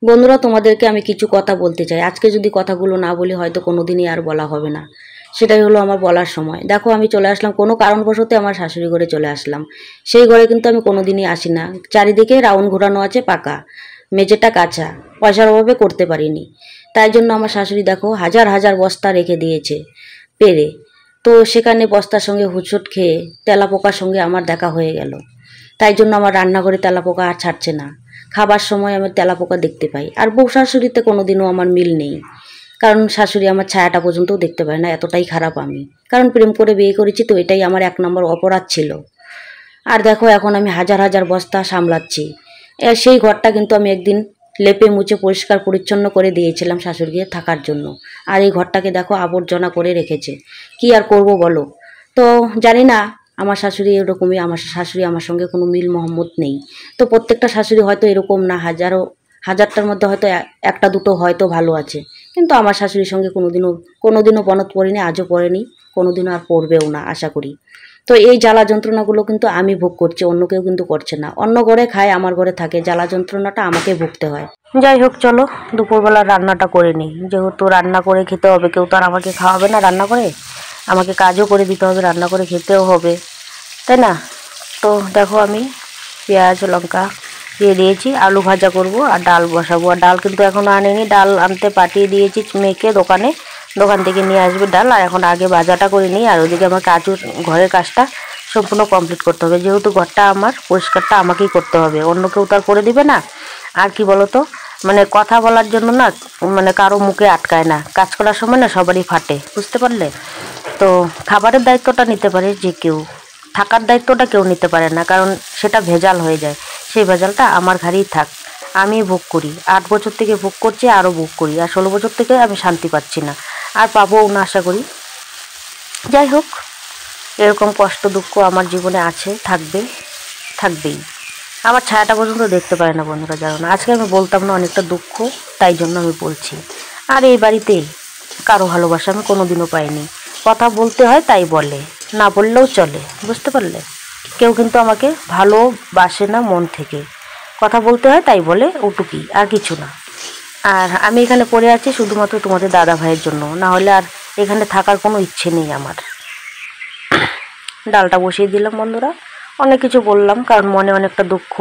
বন্ধুরা, তোমাদেরকে আমি কিছু কথা বলতে চাই। আজকে যদি কথাগুলো না বলি হয়তো কোনোদিনই আর বলা হবে না। সেটাই হলো আমার বলার সময়। দেখো, আমি চলে আসলাম কোনো কারণবশত আমার শাশুড়ি ঘরে চলে আসলাম। সেই ঘরে কিন্তু আমি কোনোদিনই আসি না। চারিদিকে রাউন্ড ঘোরানো আছে, পাকা, মেঝেটা কাঁচা, পয়সার অভাবে করতে পারিনি। তাই জন্য আমার শাশুড়ি দেখো হাজার হাজার বস্তা রেখে দিয়েছে পেরে। তো সেখানে বস্তার সঙ্গে হুঁচট খেয়ে তেলাপোকার সঙ্গে আমার দেখা হয়ে গেল। তাই জন্য আমার রান্নাঘরে তেলাপোকা আর ছাড়ছে না। খাবার সময় আমি তেলাপোকা দেখতে পাই। আর বউ শাশুড়িতে কোনোদিনও আমার মিল নেই, কারণ শাশুড়ি আমার ছায়াটা পর্যন্তও দেখতে পায় না, এতটাই খারাপ আমি। কারণ প্রেম করে বিয়ে করেছি, তো এটাই আমার 1 নম্বর অপরাধ ছিল। আর দেখো, এখন আমি হাজার হাজার বস্তা সামলাচ্ছি। সেই ঘরটা কিন্তু আমি একদিন লেপে মুছে পরিষ্কার পরিচ্ছন্ন করে দিয়েছিলাম শাশুড়িকে থাকার জন্য। আর এই ঘরটাকে দেখো আবর্জনা করে রেখেছে। কি আর করব বলো। তো জানি না, আমার শাশুড়ি এরকমই। আমার শাশুড়ি আমার সঙ্গে কোনো মিল মহম্মদ নেই। তো প্রত্যেকটা শাশুড়ি হয়তো এরকম না, হাজারটার মধ্যে হয়তো একটা দুটো হয়তো ভালো আছে। কিন্তু আমার শাশুড়ির সঙ্গে কোনোদিনও বনদ পড়েনি, আজও পড়েনি, কোনোদিনও আর পড়বেও না আশা করি। তো এই জ্বালা যন্ত্রণাগুলো কিন্তু আমি ভোগ করছি, অন্য কেউ কিন্তু করছে না। অন্য ঘরে খায়, আমার ঘরে থাকে, জ্বালা যন্ত্রণাটা আমাকে ভুগতে হয়। যাই হোক, চলো দুপুরবেলা রান্নাটা করে নিই। যেহেতু রান্না করে খেতে হবে, কেউ তো আর আমাকে খাওয়াবে না রান্না করে, আমাকে কাজও করে দিতে হবে, রান্না করে খেতেও হবে, তাই না? তো দেখো, আমি পেঁয়াজ লঙ্কা দিয়ে দিয়েছি, আলু ভাজা করব আর ডাল বসাবো। আর ডাল কিন্তু এখনও আনিনি, ডাল আনতে পাঠিয়ে দিয়েছি মেয়েকে দোকান থেকে নিয়ে আসবে ডাল। আর এখন আগে ভাজাটা করে নিই, আর ওইদিকে আমার ঘরের কাজটা সম্পূর্ণ কমপ্লিট করতে হবে। যেহেতু ঘরটা আমার, পরিষ্কারটা আমাকেই করতে হবে, অন্য কেউ তো আর করে দিবে না। আর কি বলো তো, মানে কথা বলার জন্য না, মানে কারো মুখে আটকায় না, কাজ করার সময় না সবারই ফাটে, বুঝতে পারলে? তো খাবারের দায়িত্বটা নিতে পারে যে কেউ, থাকার দায়িত্বটা কেউ নিতে পারে না, কারণ সেটা ভেজাল হয়ে যায়। সেই ভেজালটা আমার ঘাড়েই থাক, আমি ভোগ করি। 8 বছর থেকে ভোগ করছি, আরও ভোগ করি। আর 16 বছর থেকে আমি শান্তি পাচ্ছি না, আর পাবোও না আশা করি। যাই হোক, এরকম কষ্ট দুঃখ আমার জীবনে আছে, থাকবেই। আমার ছায়াটা পর্যন্ত দেখতে পারে না বন্ধুরা, জানো না। আজকে আমি বলতাম না, অনেকটা দুঃখ, তাই জন্য আমি বলছি। আর এই বাড়িতে কারো ভালোবাসা আমি কোনোদিনও পাইনি। কথা বলতে হয় তাই বলে, না বললেও চলে, বুঝতে পারলে? কেউ কিন্তু আমাকে ভালোবাসে না মন থেকে। কথা বলতে হয় তাই বলে, ওটুকুই, আর কিছু না। আর আমি এখানে পড়ে আছি শুধুমাত্র তোমাদের দাদা ভাইয়ের জন্য, না হলে আর এখানে থাকার কোনো ইচ্ছে নেই আমার। ডালটা বসিয়ে দিলাম বন্ধুরা। অনেক কিছু বললাম, কারণ মনে অনেকটা দুঃখ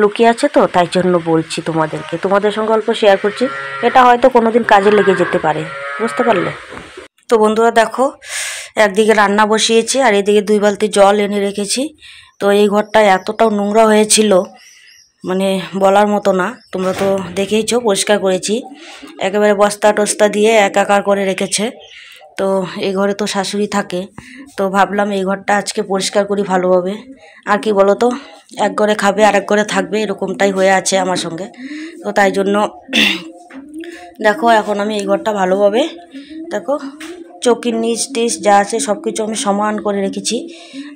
লুকিয়ে আছে, তো তাই জন্য বলছি তোমাদেরকে, তোমাদের সঙ্গে অল্প শেয়ার করছি। এটা হয়তো কোনোদিন কাজে লেগে যেতে পারে, বুঝতে পারলে? তো বন্ধুরা দেখো, একদিকে রান্না বসিয়েছি আর এদিকে 2 বালতি জল এনে রেখেছি। তো এই ঘরটা এতটাও নোংরা হয়েছিল, মানে বলার মতো না। তোমরা তো দেখেইছো, পরিষ্কার করেছি, একেবারে বস্তা টস্তা দিয়ে একাকার করে রেখেছে। তো এই ঘরে তো শাশুড়ি থাকে, তো ভাবলাম এই ঘরটা আজকে পরিষ্কার করি ভালোভাবে। আর কি বলো তো, এক ঘরে খাবে আর এক ঘরে থাকবে, এরকমটাই হয়ে আছে আমার সঙ্গে। তো তাই জন্য দেখো, এখন আমি এই ঘরটা ভালোভাবে, দেখো চৌকির নিচ টিচ যা আছে সব কিছু আমি সমান করে রেখেছি।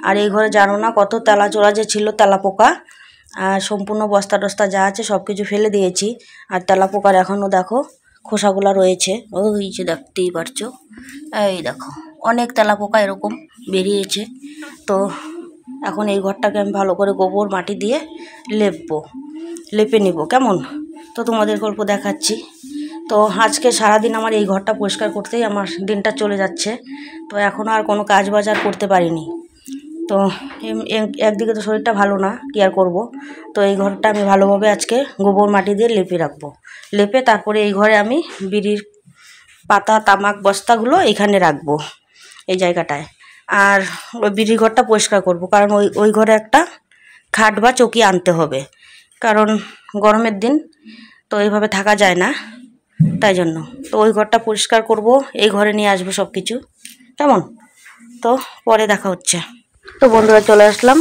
আর এই ঘরে জানো না কত তেলা চোরা যে ছিল, তেলাপোকা। আর সম্পূর্ণ বস্তা টস্তা যা আছে সব কিছু ফেলে দিয়েছি। আর তেলাপোকার এখনও দেখো খোসাগুলো রয়েছে, ওই যে দেখতেই পারছো, এই দেখো অনেক তেলাপোকা এরকম বেরিয়েছে। তো এখন এই ঘরটাকে আমি ভালো করে গোবর মাটি দিয়ে লেপে নিব, কেমন? তো তোমাদের গল্প দেখাচ্ছি। তো আজকে সারাদিন আমার এই ঘরটা পরিষ্কার করতেই আমার দিনটা চলে যাচ্ছে। তো এখনও আর কোনো কাজ বাজার করতে পারিনি। তো একদিকে তো শরীরটা ভালো না, কি আর করবো। তো এই ঘরটা আমি ভালোভাবে আজকে গোবর মাটি দিয়ে লেপে রাখবো। লেপে তারপরে এই ঘরে আমি বিড়ির পাতা তামাক বস্তাগুলো এখানে রাখবো, এই জায়গাটায়। আর ওই বিড়ির ঘরটা পরিষ্কার করব, কারণ ওই ঘরে একটা খাট বা চৌকি আনতে হবে, কারণ গরমের দিন তো এইভাবে থাকা যায় না, তাই জন্য। তো ওই ঘরটা পরিষ্কার করব, এই ঘরে নিয়ে আসবো সব কিছু, কেমন? তো পরে দেখা হচ্ছে। তো বন্ধুরা চলে আসলাম,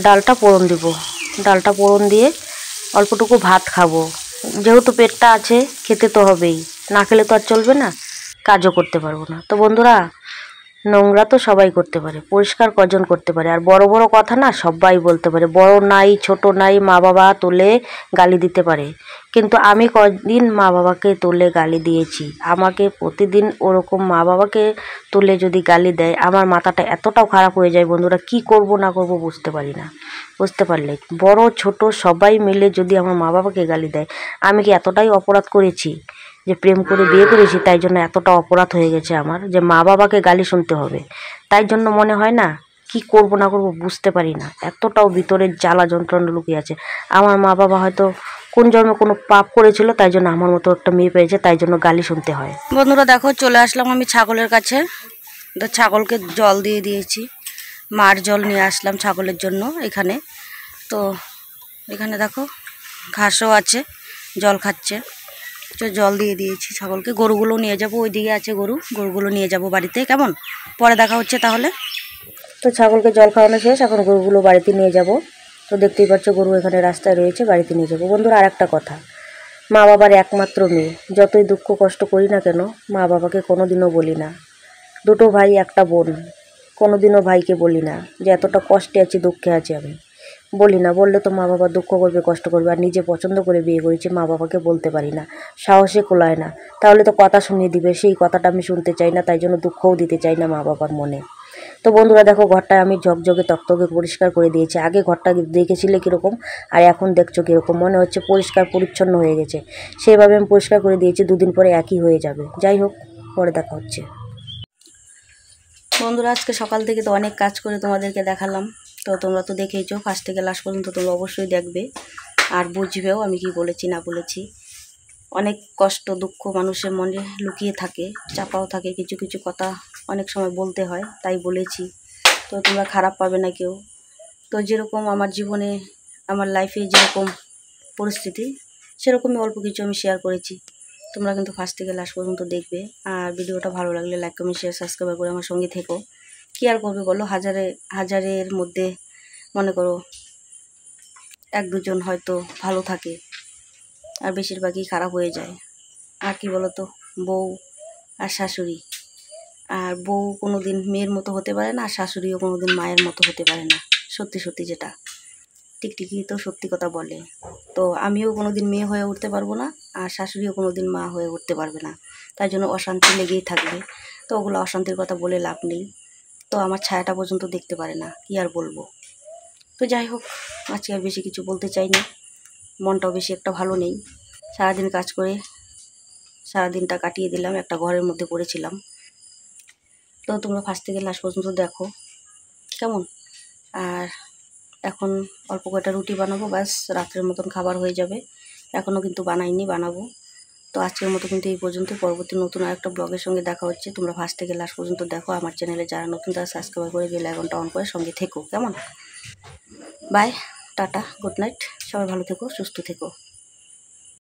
ডালটা পোড়ন দিব। ডালটা পোড়ন দিয়ে অল্পটুকু ভাত খাবো, যেহেতু পেটটা আছে, খেতে তো হবেই, না খেলে তো আর চলবে না, কাজও করতে পারবো না। তো বন্ধুরা, নোংরা তো সবাই করতে পারে, পরিষ্কার কজন করতে পারে? আর বড় বড় কথা না সবাই বলতে পারে, বড় নাই ছোট নাই, মা বাবা তুলে গালি দিতে পারে। কিন্তু আমি কদিন মা বাবাকে তুলে গালি দিয়েছি? আমাকে প্রতিদিন ওরকম মা বাবাকে তুলে যদি গালি দেয়, আমার মাথাটা এতটাও খারাপ হয়ে যায় বন্ধুরা, কি করব না করব বুঝতে পারি না। বুঝতে পারলে, বড় ছোট সবাই মিলে যদি আমার মা বাবাকে গালি দেয়, আমি কি এতটাই অপরাধ করেছি যে প্রেম করে বিয়ে করেছি তাই জন্য এতটা অপরাধ হয়ে গেছে আমার যে মা বাবাকে গালি শুনতে হবে? তাই জন্য মনে হয় না, কি করব না করব বুঝতে পারি না, এতটাও ভিতরের জ্বালা যন্ত্রণা লুকিয়ে আছে। আমার মা বাবা হয়তো কোন জন্মে কোনো পাপ করেছিল, তাই জন্য আমার মতো একটা মেয়ে পেয়েছে, তাই জন্য গালি শুনতে হয়। বন্ধুরা দেখো, চলে আসলাম আমি ছাগলের কাছে। তো ছাগলকে জল দিয়ে দিয়েছি, মার জল নিয়ে আসলাম ছাগলের জন্য এখানে। তো এখানে দেখো ঘাসও আছে, জল খাচ্ছে। তো জল দিয়ে দিয়েছি ছাগলকে। গরুগুলো নিয়ে যাব, ওইদিকে আছে গরুগুলো নিয়ে যাব বাড়িতে। কেমন, পরে দেখা হচ্ছে তাহলে। তো ছাগলকে জল খাওয়ানো শেষ, এখন গরুগুলো বাড়িতে নিয়ে যাব। তো দেখতেই পাচ্ছ গরু এখানে রাস্তায় রয়েছে, বাড়িতে নিয়ে যাব। বন্ধুরা আর একটা কথা, মা বাবার একমাত্র মেয়ে, যতই দুঃখ কষ্ট করি না কেন মা বাবাকে কোনোদিনও বলি না। দুটো ভাই একটা বোন, কোনোদিনও ভাইকে বলি না যে এতটা কষ্টে আছি দুঃখে আছি, আমি বলি না। বললে তো মা বাবা দুঃখ করবে কষ্ট করবে। আর নিজে পছন্দ করে বিয়ে করেছি, মা বাবাকে বলতে পারি না, সাহসে কোলায় না। তাহলে তো কথা শুনিয়ে দিবে, সেই কথাটা আমি শুনতে চাই না, তাই জন্য দুঃখও দিতে চাই না মা বাবার মনে। তো বন্ধুরা দেখো, ঘরটা আমি ঝকঝকে তকতকে পরিষ্কার করে দিয়েছি। আগে ঘরটা দেখেছিলে কীরকম, আর এখন দেখছো কীরকম, মনে হচ্ছে পরিষ্কার পরিচ্ছন্ন হয়ে গেছে। সেইভাবে আমি পরিষ্কার করে দিয়েছি, দুদিন পরে একই হয়ে যাবে। যাই হোক, পরে দেখা হচ্ছে। বন্ধুরা আজকে সকাল থেকে তো অনেক কাজ করে তোমাদেরকে দেখালাম। তো তোমরা তো দেখেইছো, ফার্স্ট থেকে লাস্ট পর্যন্ত তোমরা অবশ্যই দেখবে আর বুঝবেও আমি কি বলেছি না বলেছি। অনেক কষ্ট দুঃখ মানুষের মনে লুকিয়ে থাকে, চাপাও থাকে, কিছু কিছু কথা অনেক সময় বলতে হয়, তাই বলেছি। তো তোমরা খারাপ পাবে না কেউ। তো যেরকম আমার জীবনে, আমার লাইফে যেরকম পরিস্থিতি, সেরকমই অল্প কিছু আমি শেয়ার করেছি। তোমরা কিন্তু ফার্স্ট থেকে লাস্ট পর্যন্ত দেখবে। আর ভিডিওটা ভালো লাগলে লাইক কমেন্ট শেয়ার সাবস্ক্রাইব করে আমার সঙ্গে থেকো। কী আর করবে বলো, হাজারের মধ্যে মনে করো এক দুজন হয়তো ভালো থাকে, আর বেশিরভাগই খারাপ হয়ে যায়। আর কি বলো তো, বউ আর শাশুড়ি, আর বউ কোনো দিন মেয়ের মতো হতে পারে না, আর শাশুড়িও কোনো দিন মায়ের মতো হতে পারে না। সত্যি সত্যি যেটা টিকটিকি তো সত্যি কথা বলে। তো আমিও কোনো দিন মেয়ে হয়ে উঠতে পারবো না, আর শাশুড়িও কোনো দিন মা হয়ে উঠতে পারবে না। তাই জন্য অশান্তি লেগেই থাকবে। তো ওগুলো অশান্তির কথা বলে লাভ নেই। তো আমার ছায়াটা পর্যন্ত দেখতে পারে না, কি আর বলবো। তো যাই হোক, আজকে আর বেশি কিছু বলতে চাই না, মনটাও বেশি একটা ভালো নেই। সারাদিন কাজ করে সারাদিনটা কাটিয়ে দিলাম, একটা ঘরের মধ্যে পড়েছিলাম। তো তোমরা ফার্স্ট থেকে লাস্ট পর্যন্ত দেখো কেমন। আর এখন অল্প কয়টা রুটি বানাবো, ব্যাস রাত্রের মতন খাবার হয়ে যাবে। এখনও কিন্তু বানাইনি, বানাবো। তো আজকের মতো কিন্তু এই পর্যন্ত। পরবর্তী নতুন আরেকটা ব্লগের সঙ্গে দেখা হচ্ছে। তোমরা ফার্স্ট থেকে লাস্ট পর্যন্ত দেখো। আমার চ্যানেলে যারা নতুন তারা সাবস্ক্রাইব করে বেল আইকনটা অন করে সঙ্গে থেকো। কেমন, বাই, টাটা, গুড নাইট, সবাই ভালো থেকো, সুস্থ থেকো।